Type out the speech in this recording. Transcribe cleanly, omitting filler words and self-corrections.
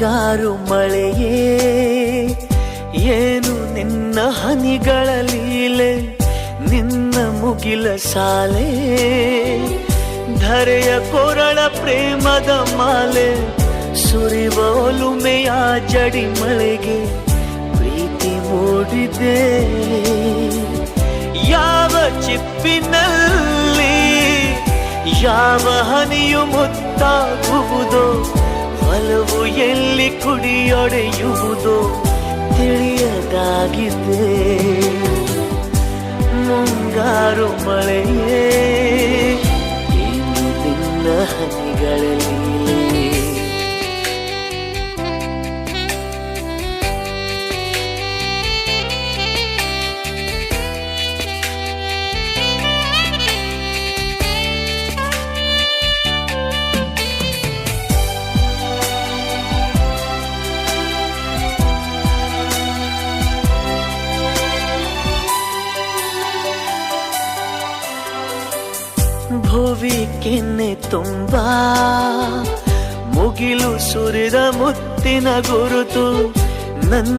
ಮುಂಗಾರು ಮಳೆಯೇ ಏನು ನಿನ್ನ ಹನಿಗಳ ಲೀಲೆ, ನಿನ್ನ ಮುಗಿಲ ಸಾಲೆ ಧರೆಯ ಕೊರಳ ಪ್ರೇಮದ ಮಾಲೆ, ಸುರಿವ ಒಲುಮೆಯ ಜಡಿ ಮಳೆಗೆ ಪ್ರೀತಿ ಮೂಡಿದೆ. ಯಾವ ಚಿಪ್ಪಿನಲ್ಲಿ ಯಾವ ಹನಿಯು ಮುತ್ತಾಗುವುದೋ, ಒಲವು ಎಲ್ಲಿ ಕುಡಿಯೊಡೆಯುವುದೋ ತಿಳಿಯದಾಗಿದೆ. ಮುಂಗಾರು ಮಳೆಯೇ ಏನು ನಿನ್ನ ಹನಿಗಳಲ್ಲಿ. ಭುವಿ ಕೆನ್ನೆ ತುಂಬಾ ಮುಗಿಲು ಸುರಿದ ಮುತ್ತಿನ ಗುರುತು, ನನ್ನ